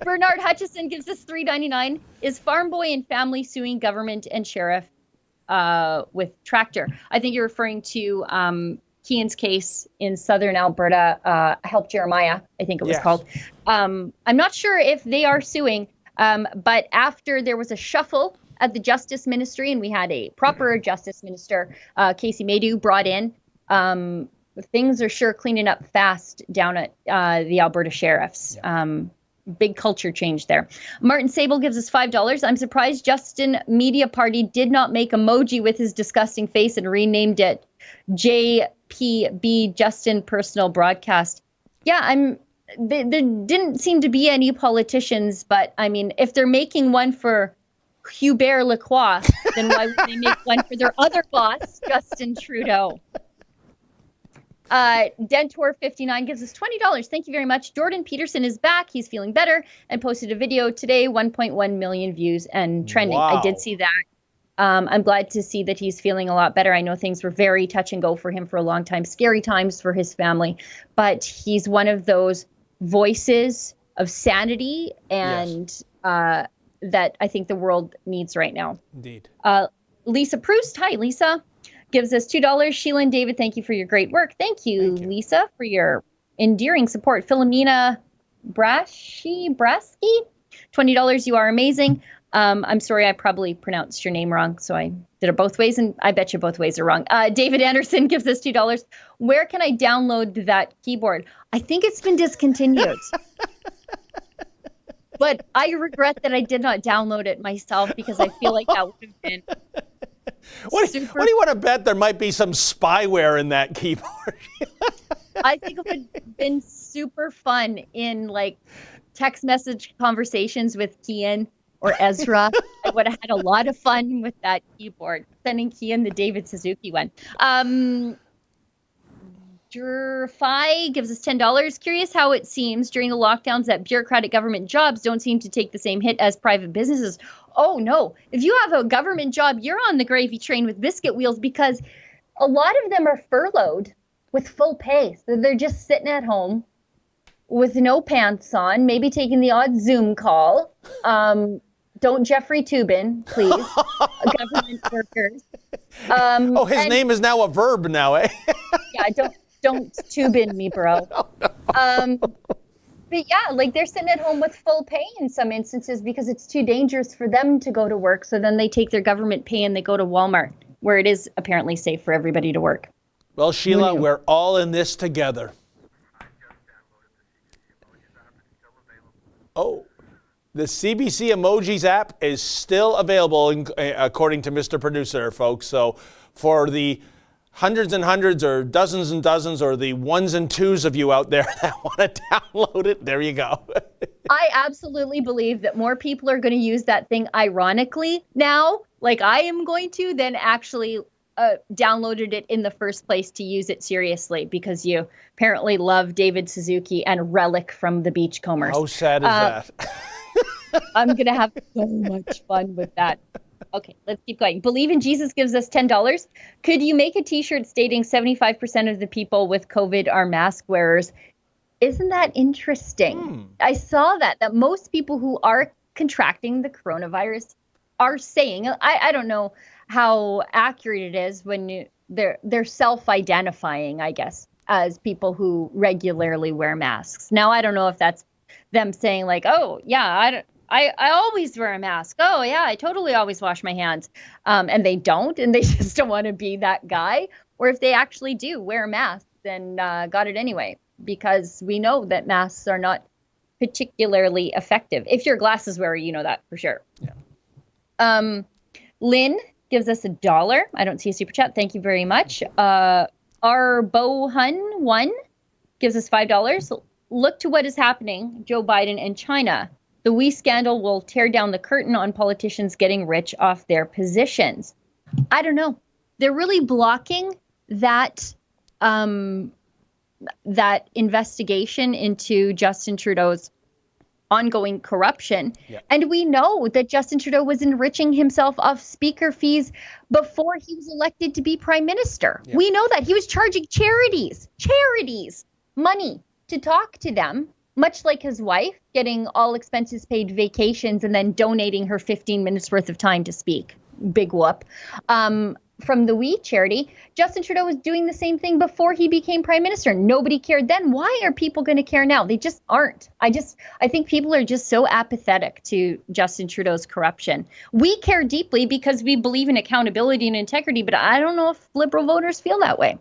Bernard Hutchison gives us $3.99. Is farm boy and family suing government and sheriff with tractor? I think you're referring to Keean's case in southern Alberta, Help Jeremiah, I think it was called. I'm not sure if they are suing, but after there was a shuffle at the Justice Ministry and we had a proper Justice Minister, Casey Maydew, brought in, things are sure cleaning up fast down at the Alberta Sheriffs. Big culture change there. Martin Sable gives us $5. I'm surprised Justin Media Party did not make emoji with his disgusting face and renamed it JPB, Justin Personal Broadcast. Yeah, there didn't seem to be any politicians, but I mean, if they're making one for Hubert Lacroix, then why would they make one for their other boss, Justin Trudeau? Dentor59 gives us $20. Thank you very much. Jordan Peterson is back. He's feeling better and posted a video today, 1.1 million views and trending. Wow. I did see that. I'm glad to see that he's feeling a lot better. I know things were very touch and go for him for a long time, scary times for his family, but he's one of those voices of sanity and that I think the world needs right now. Indeed. Lisa Proust. Hi, Lisa. Gives us $2. Sheila and David, thank you for your great work. Thank you, Lisa, for your endearing support. Philomena Brasky, $20. You are amazing. I'm sorry, I probably pronounced your name wrong, so I did it both ways, and I bet you both ways are wrong. David Anderson gives us $2. Where can I download that keyboard? I think it's been discontinued. But I regret that I did not download it myself because I feel like that would have been What do you want to bet there might be some spyware in that keyboard? I think it would have been super fun in like text message conversations with Keean or Ezra. I would have had a lot of fun with that keyboard. Sending Keean the David Suzuki one. Defying gives us $10. Curious how it seems during the lockdowns that bureaucratic government jobs don't seem to take the same hit as private businesses. Oh, no. If you have a government job, you're on the gravy train with biscuit wheels because a lot of them are furloughed with full pay. So they're just sitting at home with no pants on, maybe taking the odd Zoom call. Don't Jeffrey Toobin, please. Government workers. His name is now a verb now, eh? Yeah, don't Toobin me, bro. But yeah, like they're sitting at home with full pay in some instances because it's too dangerous for them to go to work. So then they take their government pay and they go to Walmart, where it is apparently safe for everybody to work. Well, Sheila, we're all in this together. Oh, the CBC Emojis app is still available, according to Mr. Producer, folks. So for the hundreds and hundreds or dozens and dozens or the ones and twos of you out there that want to download it, there you go. I absolutely believe that more people are going to use that thing ironically now, like I am going to, than actually downloaded it in the first place to use it seriously because you apparently love David Suzuki and Relic from the Beachcombers. How sad is that? I'm going to have so much fun with that. Okay, let's keep going. Believe in Jesus gives us $10. Could you make a t-shirt stating 75% of the people with COVID are mask wearers? Isn't that interesting? I saw that most people who are contracting the coronavirus are saying, I don't know how accurate it is when they're self-identifying, I guess, as people who regularly wear masks. Now, I don't know if that's them saying like, oh, yeah, I always wear a mask. Oh, yeah, I totally always wash my hands. And they don't, and they just don't want to be that guy. Or if they actually do wear masks and got it anyway, because we know that masks are not particularly effective. If you're a glasses wearer, you know that for sure. Yeah. Lynn gives us $1. I don't see a super chat. Thank you very much. Our Bohun 1 gives us $5. Look to what is happening, Joe Biden and China. The WE scandal will tear down the curtain on politicians getting rich off their positions. I don't know. They're really blocking that that investigation into Justin Trudeau's ongoing corruption. Yeah. And we know that Justin Trudeau was enriching himself off speaker fees before he was elected to be prime minister. Yeah. We know that he was charging charities money to talk to them, much like his wife, getting all expenses paid vacations and then donating her 15 minutes worth of time to speak. Big whoop. From the WE charity, Justin Trudeau was doing the same thing before he became prime minister. Nobody cared then. Why are people going to care now? They just aren't. I think people are just so apathetic to Justin Trudeau's corruption. We care deeply because we believe in accountability and integrity, but I don't know if Liberal voters feel that way.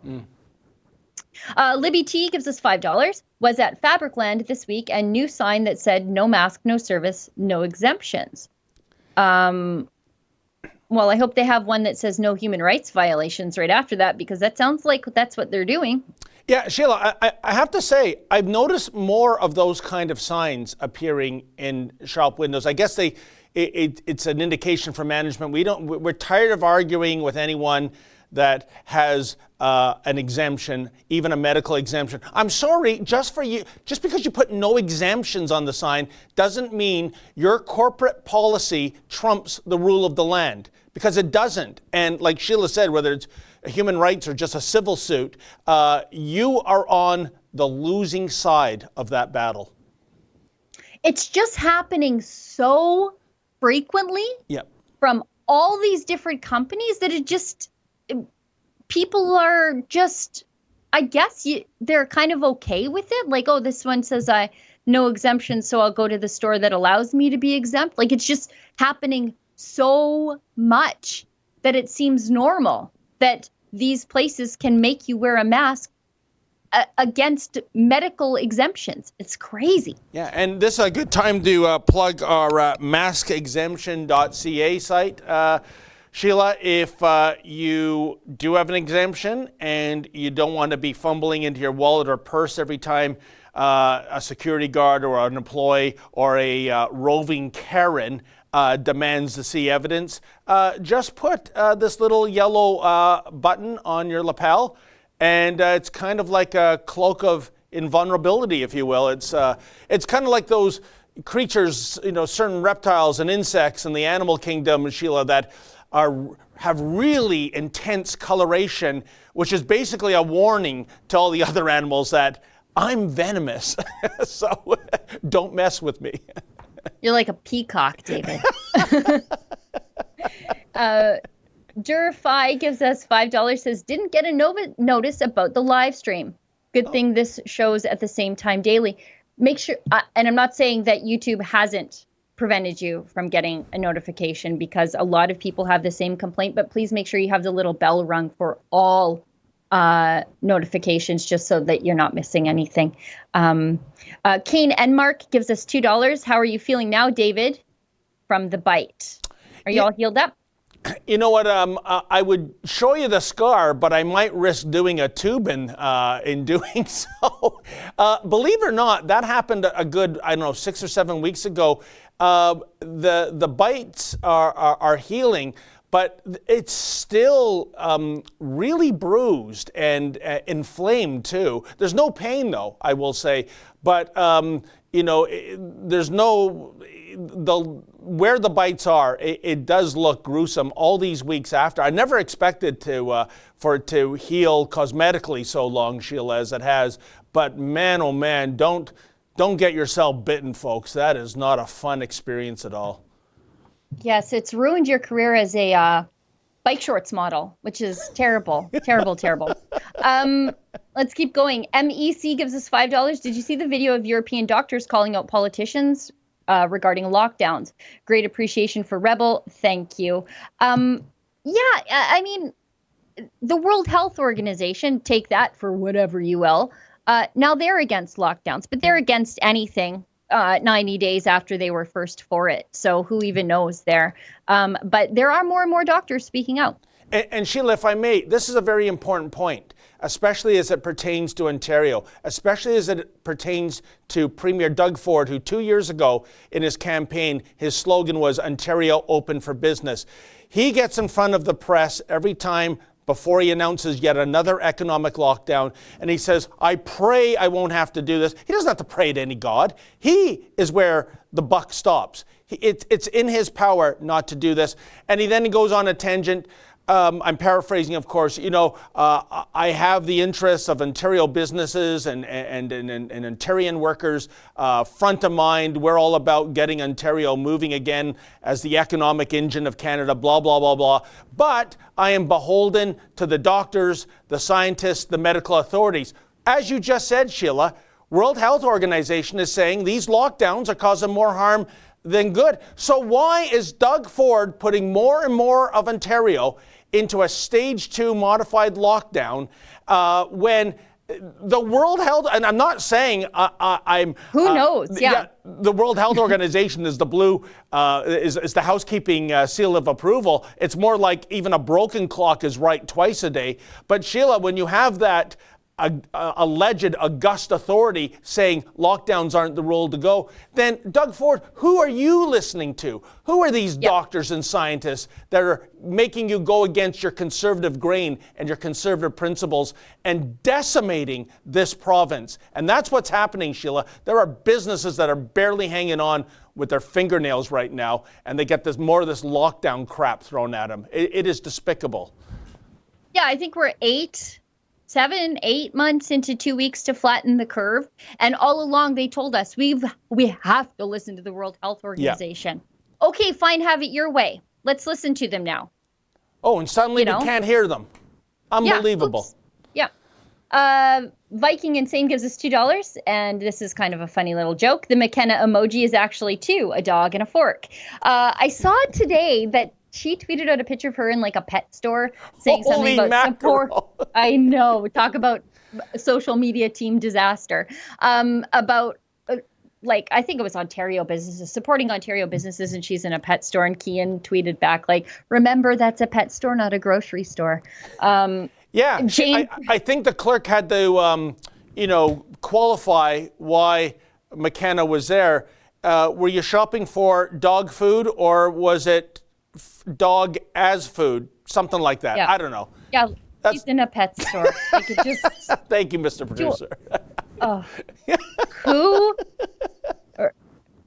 Libby T gives us $5. Was at Fabricland this week and new sign that said no mask, no service, no exemptions. Well, I hope they have one that says no human rights violations right after that, because that sounds like that's what they're doing. Yeah, Sheila, I have to say, I've noticed more of those kind of signs appearing in shop windows. I guess it's an indication for management. We're tired of arguing with anyone that has an exemption, even a medical exemption. I'm sorry, just because you put no exemptions on the sign doesn't mean your corporate policy trumps the rule of the land, because it doesn't. And like Sheila said, whether it's human rights or just a civil suit, you are on the losing side of that battle. It's just happening so frequently from all these different companies that people are just, I guess they're kind of okay with it. Like, oh, this one says no exemption, so I'll go to the store that allows me to be exempt. Like, it's just happening so much that it seems normal that these places can make you wear a mask against medical exemptions. It's crazy. Yeah, and this is a good time to plug our maskexemption.ca site. Sheila, if you do have an exemption and you don't want to be fumbling into your wallet or purse every time a security guard or an employee or a roving Karen demands to see evidence, just put this little yellow button on your lapel, and it's kind of like a cloak of invulnerability, if you will. It's kind of like those creatures, certain reptiles and insects in the animal kingdom, Sheila, that have really intense coloration, which is basically a warning to all the other animals that I'm venomous, so don't mess with me. You're like a peacock, David. Durify gives us $5, says, didn't get a notice about the live stream. Good thing this shows at the same time daily. Make sure, and I'm not saying that YouTube hasn't prevented you from getting a notification, because a lot of people have the same complaint, but please make sure you have the little bell rung for all notifications, just so that you're not missing anything. Kane Enmark gives us $2. How are you feeling now, David, from the bite? Are you all healed up? You know what? I would show you the scar, but I might risk doing a tubing in doing so. Believe it or not, that happened a good, 6 or 7 weeks ago. The bites are healing, but it's still really bruised and inflamed too. There's no pain though, I will say, but there's no, where the bites are, it does look gruesome all these weeks after. I never expected for it to heal cosmetically so long, Sheila, as it has. But man, oh man, don't get yourself bitten, folks. That is not a fun experience at all. Yes, it's ruined your career as a bike shorts model, which is terrible, terrible, terrible. Let's keep going. MEC gives us $5. Did you see the video of European doctors calling out politicians regarding lockdowns? Great appreciation for Rebel. Thank you. The World Health Organization, take that for whatever you will. Now they're against lockdowns, but they're against anything 90 days after they were first for it. So who even knows there? But there are more and more doctors speaking out. And Sheila, if I may, this is a very important point, especially as it pertains to Ontario, especially as it pertains to Premier Doug Ford, who 2 years ago in his campaign, his slogan was Ontario open for business. He gets in front of the press every time before he announces yet another economic lockdown, and he says, I pray I won't have to do this. He doesn't have to pray to any God. He is where the buck stops. It's in his power not to do this. And he then goes on a tangent. I'm paraphrasing, of course. I have the interests of Ontario businesses and Ontarian workers front of mind. We're all about getting Ontario moving again as the economic engine of Canada, blah, blah, blah, blah. But I am beholden to the doctors, the scientists, the medical authorities. As you just said, Sheila, World Health Organization is saying these lockdowns are causing more harm than good. So why is Doug Ford putting more and more of Ontario into a stage 2 modified lockdown when the World Health, and I'm not saying I'm... Who knows? Yeah. The World Health Organization is the blue, is the housekeeping seal of approval. It's more like even a broken clock is right twice a day. But Sheila, when you have that alleged august authority saying lockdowns aren't the rule to go, then Doug Ford, who are you listening to? Who are these doctors and scientists that are making you go against your conservative grain and your conservative principles and decimating this province? And that's what's happening, Sheila. There are businesses that are barely hanging on with their fingernails right now, and they get more of this lockdown crap thrown at them. It is despicable. Yeah, I think we're 7, 8 months into 2 weeks to flatten the curve. And all along they told us we have to listen to the World Health Organization. Yeah. Okay, fine, have it your way. Let's listen to them now. Oh, and suddenly we can't hear them. Unbelievable. Yeah. Viking Insane gives us $2, and this is kind of a funny little joke. The McKenna emoji is actually 2, a dog and a fork. I saw today that she tweeted out a picture of her in like a pet store saying something about support. I know. Talk about social media team disaster. About I think it was Ontario businesses, supporting Ontario businesses, and she's in a pet store, and Kian tweeted back like, remember, that's a pet store, not a grocery store. Yeah, Jane, I think the clerk had to, qualify why McKenna was there. Were you shopping for dog food, or was it dog as food? Something like that. Yeah. I don't know. Yeah, she's in a pet store. Thank you, Mr. Producer.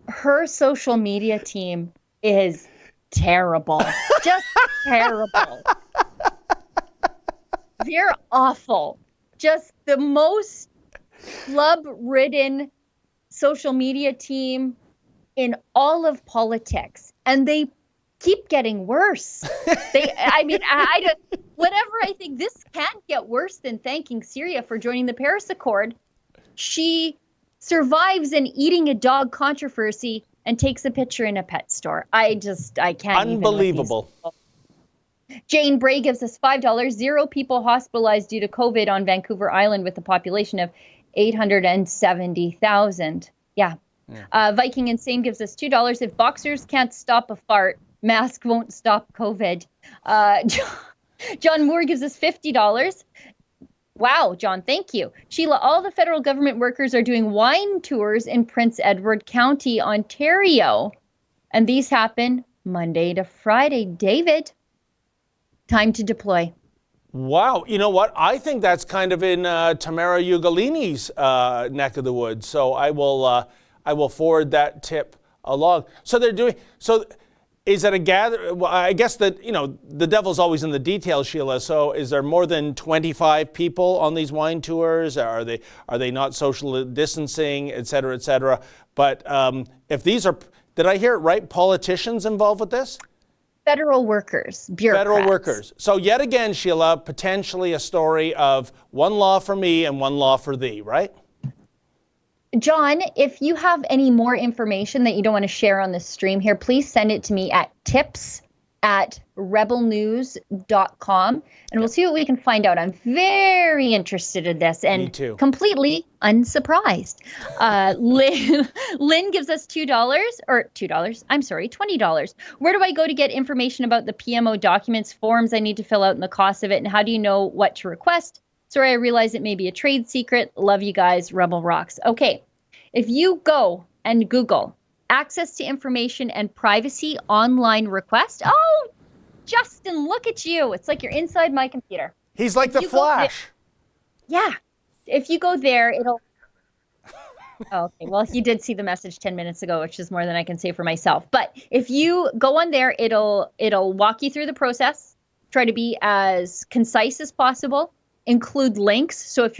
Her social media team is terrible. Just terrible. They're awful. Just the most flub-ridden social media team in all of politics. And they keep getting worse. Whatever, I think this can't get worse than thanking Syria for joining the Paris Accord. She survives an eating a dog controversy and takes a picture in a pet store. I can't. Unbelievable. Jane Bray gives us $5. 0 people hospitalized due to COVID on Vancouver Island with a population of 870,000. Yeah. Viking Insane gives us $2. If boxers can't stop a fart, mask won't stop COVID. John Moore gives us $50. Wow, John, thank you. Sheila, all the federal government workers are doing wine tours in Prince Edward County, Ontario. And these happen Monday to Friday. David, time to deploy. Wow. You know what? I think that's kind of in Tamara Ugolini's neck of the woods. So I will forward that tip along. So they're doing... Is it a gather? Well, I guess that, the devil's always in the details, Sheila. So is there more than 25 people on these wine tours? Are they not social distancing, et cetera, et cetera? But if these are, did I hear it right, politicians involved with this? Federal workers, bureaucrats. Federal workers. So yet again, Sheila, potentially a story of one law for me and one law for thee, right? John, if you have any more information that you don't want to share on the stream here, please send it to me at tips at rebelnews.com, and we'll see what we can find out. I'm very interested in this Me and too. completely unsurprised. Lynn gives us $2, I'm sorry, $20. Where do I go to get information about the PMO documents, forms I need to fill out, and the cost of it? And how do you know what to request? Sorry, I realize it may be a trade secret. Love you guys. Rebel rocks. Okay, if you go and Google access to information and privacy online request. Oh, Justin, look at you. It's like you're inside my computer. He's like the Flash. Yeah. If you go there, it'll... Oh, okay, well, you did see the message 10 minutes ago, which is more than I can say for myself. But if you go on there, it'll walk you through the process, try to be as concise as possible, include links. So if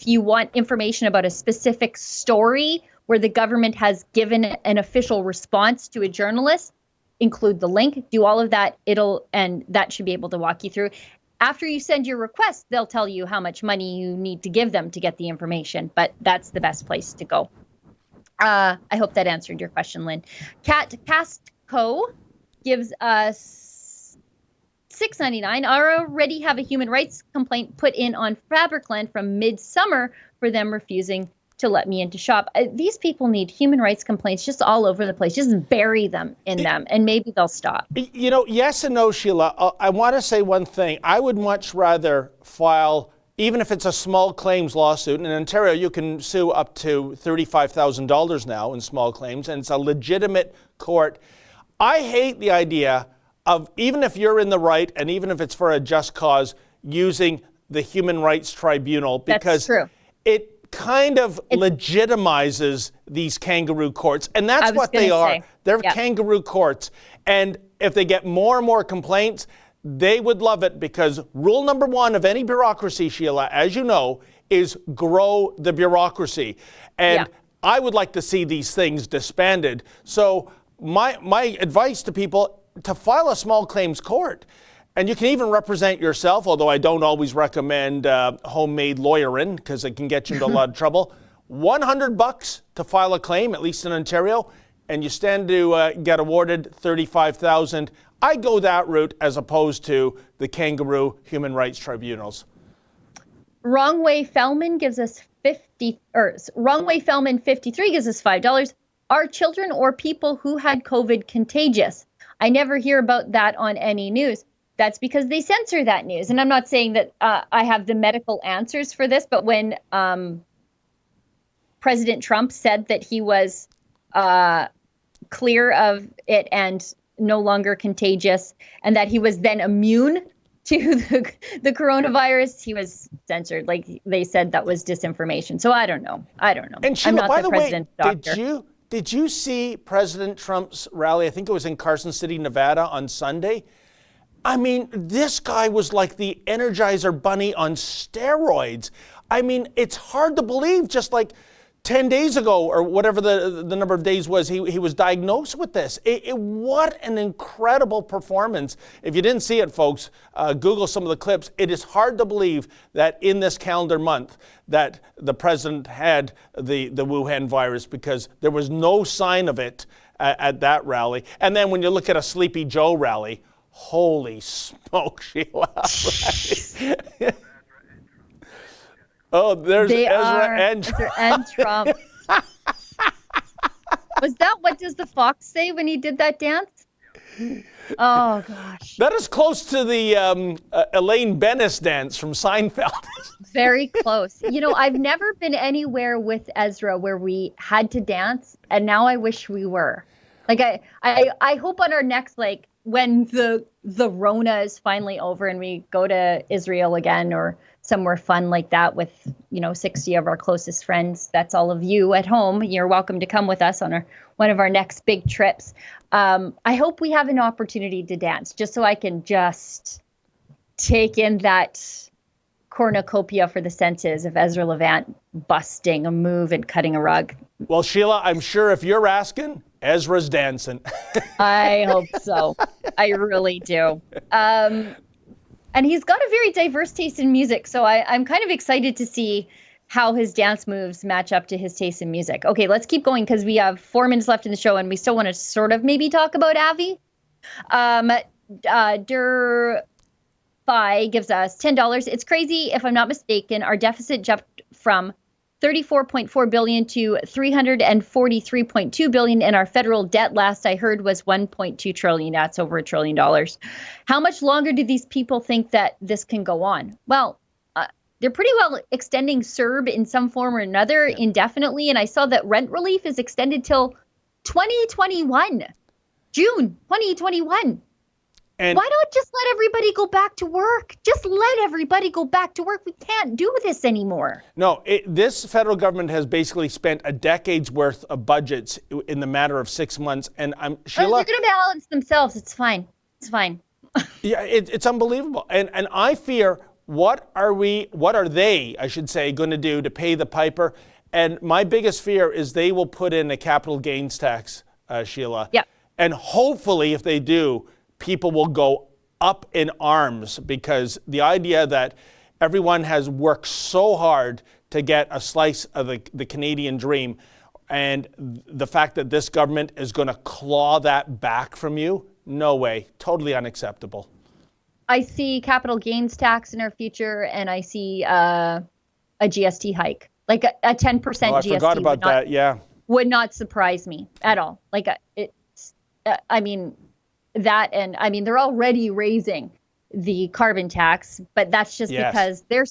you want information about a specific story where the government has given an official response to a journalist, include the link, do all of that. And that should be able to walk you through. After you send your request, they'll tell you how much money you need to give them to get the information, but that's the best place to go. I hope that answered your question, Lynn. Cat Castco gives us $6.99. I already have a human rights complaint put in on Fabricland from midsummer for them refusing to let me into shop. These people need human rights complaints just all over the place. Just bury them in them, and maybe they'll stop. You know, yes and no, Sheila. I want to say one thing. I would much rather file, even if it's a small claims lawsuit. In Ontario, you can sue up to $35,000 now in small claims, and it's a legitimate court. I hate the idea of, even if you're in the right, and even if it's for a just cause, using the Human Rights Tribunal, because it kind of legitimizes these kangaroo courts, and that's what they are. They're kangaroo courts, and if they get more and more complaints, they would love it, because rule number one of any bureaucracy, Sheila, as you know, is grow the bureaucracy, and I would like to see these things disbanded. So my advice to people, to file a small claims court. And you can even represent yourself, although I don't always recommend homemade lawyering, because it can get you into a lot of trouble. $100 to file a claim, at least in Ontario, and you stand to get awarded $35,000. I go that route as opposed to the kangaroo human rights tribunals. Wrong Way Fellman gives us Wrong Way Fellman 53 gives us $5. Are children or people who had COVID contagious? I never hear about that on any news. That's because they censor that news. And I'm not saying that I have the medical answers for this, but when President Trump said that he was clear of it and no longer contagious, and that he was then immune to the coronavirus, he was censored. Like, they said that was disinformation. So I don't know. And Sheila, I'm not by the president's doctor. Did you see President Trump's rally? I think it was in Carson City, Nevada on Sunday. I mean, this guy was like the Energizer Bunny on steroids. I mean, it's hard to believe, just like 10 days ago, or whatever the number of days was, he was diagnosed with this. What an incredible performance. If you didn't see it, folks, Google some of the clips. It is hard to believe that in this calendar month that the president had the Wuhan virus, because there was no sign of it at that rally. And then when you look at a Sleepy Joe rally, holy smoke, Sheila. Oh, there's Ezra and Trump. Was that What Does the Fox Say when he did that dance? Oh, gosh. That is close to the Elaine Bennis dance from Seinfeld. Very close. You know, I've never been anywhere with Ezra where we had to dance, and now I wish we were. Like, I hope on our next, like, when the Rona is finally over and we go to Israel again, or somewhere fun like that with, 60 of our closest friends. That's all of you at home. You're welcome to come with us on one of our next big trips. I hope we have an opportunity to dance, just so I can just take in that cornucopia for the senses of Ezra Levant busting a move and cutting a rug. Well, Sheila, I'm sure if you're asking, Ezra's dancing. I hope so. I really do. And he's got a very diverse taste in music, so I'm kind of excited to see how his dance moves match up to his taste in music. Okay, let's keep going, because we have 4 minutes left in the show, and we still want to sort of maybe talk about Avi. Defy gives us $10. It's crazy. If I'm not mistaken, our deficit jumped from 34.4 billion to 343.2 billion, and our federal debt, last I heard, was 1.2 trillion. That's over $1 trillion. How much longer do these people think that this can go on? Well, they're pretty well extending CERB in some form or another indefinitely, and I saw that rent relief is extended till 2021, June 2021. And why not just let everybody go back to work? Just let everybody go back to work. We can't do this anymore. No, this federal government has basically spent a decade's worth of budgets in the matter of 6 months. And Sheila, they're going to balance themselves. It's fine. It's fine. Yeah, it's unbelievable. And I fear, what are they, I should say, going to do to pay the piper? And my biggest fear is they will put in a capital gains tax, Sheila. Yeah. And hopefully, if they do, people will go up in arms, because the idea that everyone has worked so hard to get a slice of the Canadian dream, and the fact that this government is going to claw that back from you, no way. Totally unacceptable. I see capital gains tax in our future, and I see a GST hike, like a 10% GST. Oh, I forgot about that, yeah. Would not surprise me at all. Like, that, and they're already raising the carbon tax, but that's just because they're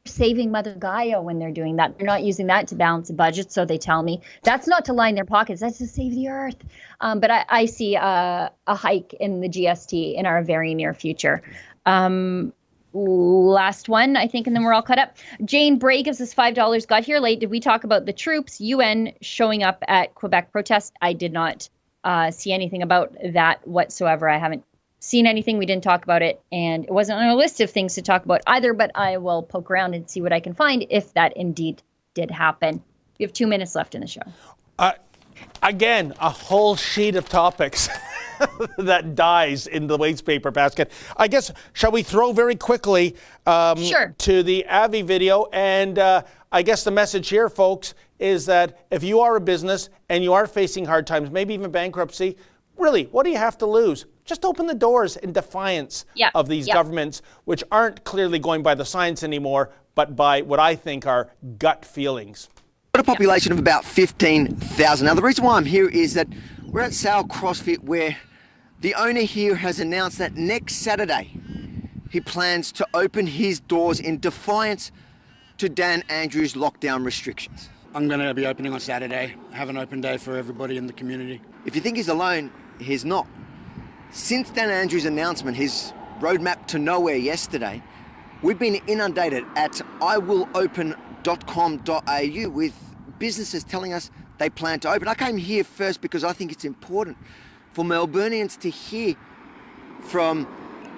saving Mother Gaia when they're doing that. They're not using that to balance a budget, so they tell me. That's not to line their pockets. That's to save the earth. But I see a hike in the GST in our very near future. Last one, I think, and then we're all caught up. Jane Bray gives us $5. Got here late. Did we talk about the troops, UN, showing up at Quebec protest? I did not see anything about that whatsoever. I haven't seen anything. We didn't talk about it, and it wasn't on our list of things to talk about either, but I will poke around and see what I can find if that indeed did happen. We have 2 minutes left in the show. Again, a whole sheet of topics that dies in the waste paper basket. I guess, shall we throw very quickly Sure. to the Avi video? And I guess the message here, folks, is that if you are a business and you are facing hard times, maybe even bankruptcy, really, what do you have to lose? Just open the doors in defiance of these governments, which aren't clearly going by the science anymore, but by what I think are gut feelings. We've got a population of about 15,000. Now, the reason why I'm here is that we're at Sale CrossFit, where the owner here has announced that next Saturday he plans to open his doors in defiance to Dan Andrews' lockdown restrictions. I'm going to be opening on Saturday, have an open day for everybody in the community. If you think he's alone, he's not. Since Dan Andrews' announcement, his roadmap to nowhere yesterday, we've been inundated at iwillopen.com.au with businesses telling us they plan to open. I came here first because I think it's important for Melburnians to hear from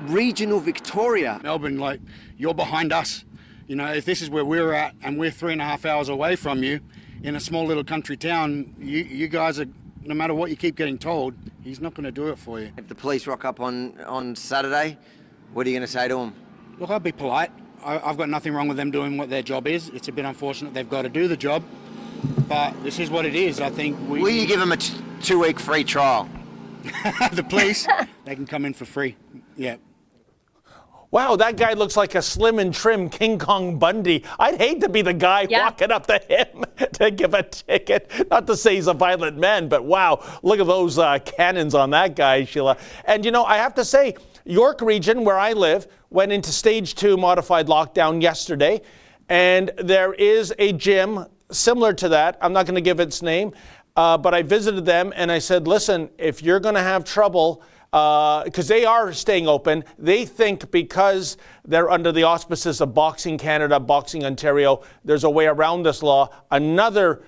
regional Victoria. Melbourne, like, you're behind us. You know, if this is where we're at and we're 3.5 hours away from you in a small little country town, you guys are, no matter what you keep getting told, he's not going to do it for you. If the police rock up on Saturday, what are you going to say to them? Look, I'll be polite. I've got nothing wrong with them doing what their job is. It's a bit unfortunate they've got to do the job, but this is what it is. I think Will you give them a 2-week free trial? The police, they can come in for free. Yeah. Wow, that guy looks like a slim and trim King Kong Bundy. I'd hate to be the guy walking up to him to give a ticket. Not to say he's a violent man, but wow, look at those cannons on that guy, Sheila. And you know, I have to say, York Region, where I live, went into stage 2 modified lockdown yesterday. And there is a gym similar to that. I'm not going to give its name, but I visited them and I said, listen, if you're going to have trouble, because they are staying open. They think because they're under the auspices of Boxing Canada, Boxing Ontario, there's a way around this law. Another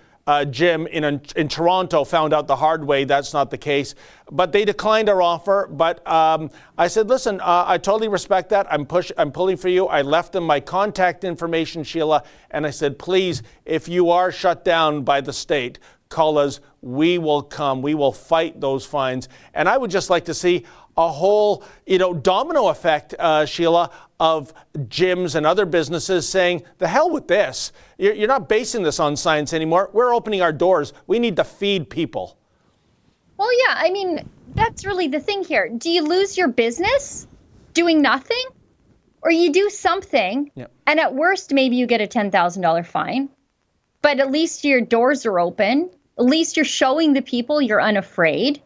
gym in Toronto found out the hard way that's not the case, but they declined our offer. But I said, listen, I totally respect that. I'm pulling for you. I left them my contact information, Sheila, and I said, please, if you are shut down by the state, call us. We will come. We will fight those fines. And I would just like to see a whole, domino effect, Sheila, of gyms and other businesses saying, the hell with this. You're not basing this on science anymore. We're opening our doors. We need to feed people. Well, Oh, yeah. I mean, that's really the thing here. Do you lose your business doing nothing? Or you do something, and at worst, maybe you get a $10,000 fine. But at least your doors are open. At least you're showing the people you're unafraid.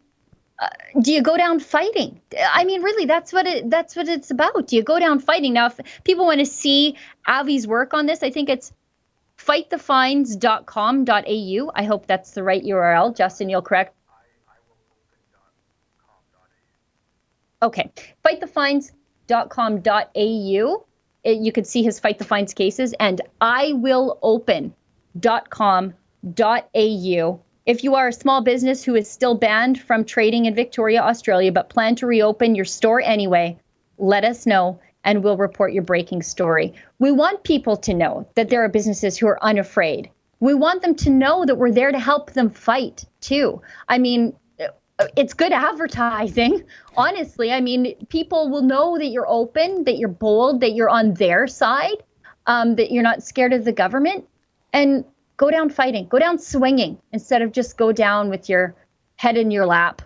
Do you go down fighting? I mean, really, that's what it's about. Do you go down fighting? Now, if people want to see Avi's work on this, I think it's fightthefines.com.au. I hope that's the right URL. Justin, you'll correct. Okay, fightthefines.com.au. You could see his Fight the Fines cases, and iwillopen.com.au. If you are a small business who is still banned from trading in Victoria, Australia, but plan to reopen your store anyway, let us know and we'll report your breaking story. We want people to know that there are businesses who are unafraid. We want them to know that we're there to help them fight too. I mean, it's good advertising, honestly. I mean, people will know that you're open, that you're bold, that you're on their side, that you're not scared of the government. And go down fighting, go down swinging, instead of just go down with your head in your lap,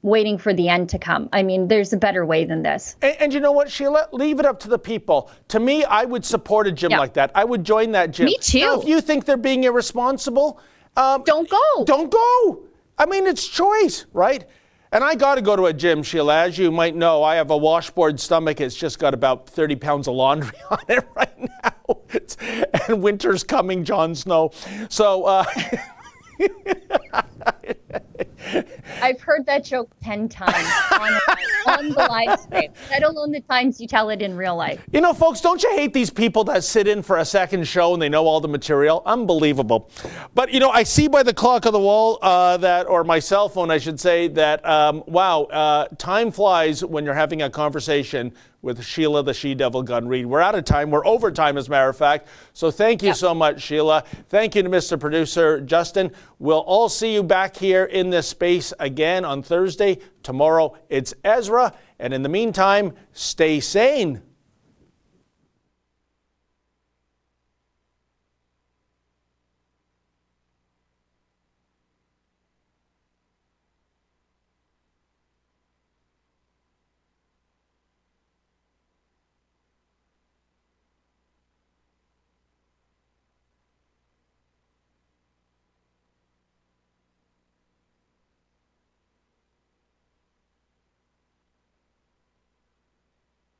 waiting for the end to come. I mean, there's a better way than this. And you know what, Sheila? Leave it up to the people. To me, I would support a gym like that. I would join that gym. Me too. Now, if you think they're being irresponsible, don't go. Don't go. I mean, it's choice, right? And I got to go to a gym, Sheila. As you might know, I have a washboard stomach. It's just got about 30 pounds of laundry on it right now. And winter's coming, Jon Snow. So, I've heard that joke 10 times on the live stream, let alone the times you tell it in real life. You know, folks, don't you hate these people that sit in for a second show and they know all the material? Unbelievable. But, you know, I see by the clock of the wall or my cell phone, I should say, that, time flies when you're having a conversation with Sheila, the she-devil gun read. We're out of time. We're over time, as a matter of fact. So thank you so much, Sheila. Thank you to Mr. Producer, Justin. We'll all see you back here in this space again on Thursday. Tomorrow, it's Ezra. And in the meantime, stay sane.